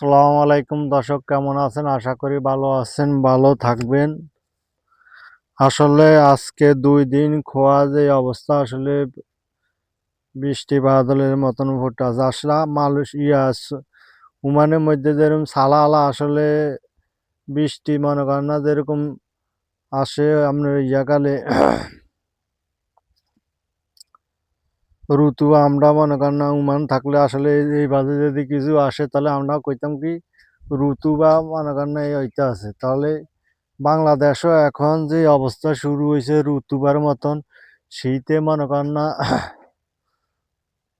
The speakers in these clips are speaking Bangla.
আসসালামু আলাইকুম দর্শক, কেমন আছেন? আশা করি ভালো আছেন, ভালো থাকবেন। আসলে আজকে ২ দিন খোয়া যে অবস্থা, আসলে বৃষ্টি বাদলের মতন ফুটতাছে। আসলে ওমানের মধ্যে যেরকম সালালা আসলে বৃষ্টি মনে করেন না যেরকম আসে আপনার ইয়াকালে ঋতু। আমরা মনে করেন না ওমান থাকলে আসলে এই বাজে যদি কিছু আসে তাহলে আমরা কইতাম কি ঋতু বা মনে করেন না এই হইতে আছে। তাহলে বাংলাদেশও এখন যে অবস্থা শুরু হয়েছে ঋতুবার মতন, শীতে মনে করেন না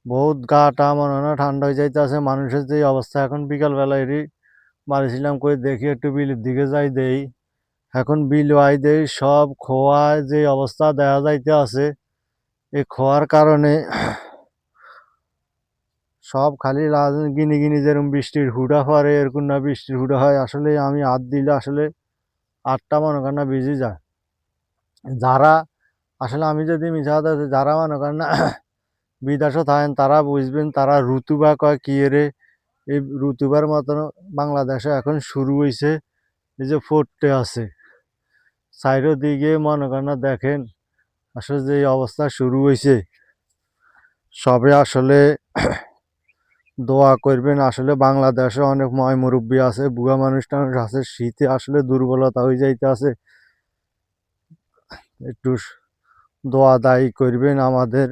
বহুত গাটা মনে হয় না ঠান্ডা হয়ে যাইতেছে। মানুষের যে অবস্থা এখন বিকালবেলা এরই বাড়িছিলাম করে দেখি একটু বিলের দিকে যাই দেই, এখন বিল ওয়াই দেই সব খোয়ায় যে অবস্থা দেখা যাইতে আছে। এই খোয়ার কারণে সব খালি গিনি গিনি যেরকম বৃষ্টির হুডা পরে এরকম না বৃষ্টির হুডা হয়। আসলে আমি হাত দিলে আসলে আটটা মনে করেন না ভিজে যায়। যারা আসলে আমি যদি মিশা কথা যারা মনে করেন না বিদেশে থাকেন তারা বুঝবেন, তারা ঋতুবা কয় কি রে। এই ঋতুবার মতন বাংলাদেশে এখন শুরু হয়েছে। এই যে ফোরটে আছে সাইডের দিকে মনে করেন না দেখেন আসলে যে অবস্থা শুরু হয়েছে। সবে আসলে দোয়া করবেন। আসলে বাংলাদেশে অনেক ময় মুরব্বী আছে, বুড়া মানুষ টানুষ আছে, শীতে আসলে দুর্বলতা হয়ে যাইতে আছে। একটু দোয়া দায়ী করবেন আমাদের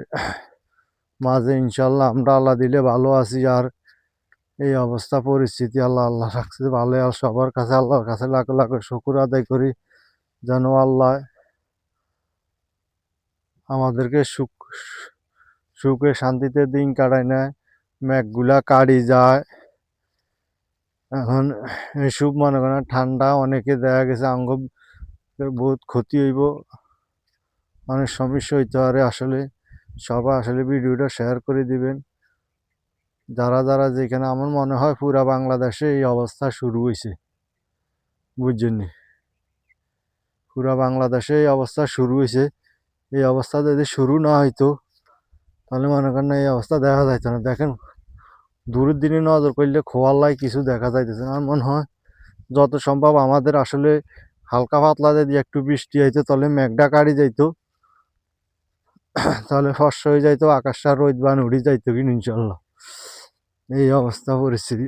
মাঝে, ইনশাল্লাহ আমরা আল্লাহ দিলে ভালো আছি। আর এই অবস্থা পরিস্থিতি আল্লাহ আল্লাহ রাখছে ভালো। আর সবার কাছে আল্লাহর কাছে লাখ লাখ শুকুর আদায় করি যেন আল্লাহ আমাদেরকে সুখে শান্তিতে দিন কাটায় নেয়, মেঘগুলা কাটি যায়। এখন এসব মনে করেন ঠান্ডা অনেকে দেখা গেছে আঙ্গ বহুত ক্ষতি হইব, অনেক সমস্যা হইতে পারে। আসলে সবাই আসলে ভিডিওটা শেয়ার করে দিবেন যারা যারা যেখানে। আমার মনে হয় পুরা বাংলাদেশে এই অবস্থা শুরু হয়েছে, বুঝছেন? পুরা বাংলাদেশে এই অবস্থা শুরু হয়েছে। এই অবস্থা যদি শুরু না হইতো তাহলে মনে করেন না এই অবস্থা দেখা যাইতো না। দেখেন দূরের দিনে নজর করলে খোয়াল্লাই কিছু দেখা যাইতেছে। আমার মনে হয় যত সম্ভব আমাদের আসলে হালকা পাতলা যদি একটু বৃষ্টি হইতো তাহলে মেঘটা কাটি যাইতো, তাহলে ফর্সা হয়ে যাইতো, আকাশটা রোদ বান উড়ে যাইতো কিনা ইনশাল্লাহ। এই অবস্থা পরিস্থিতি।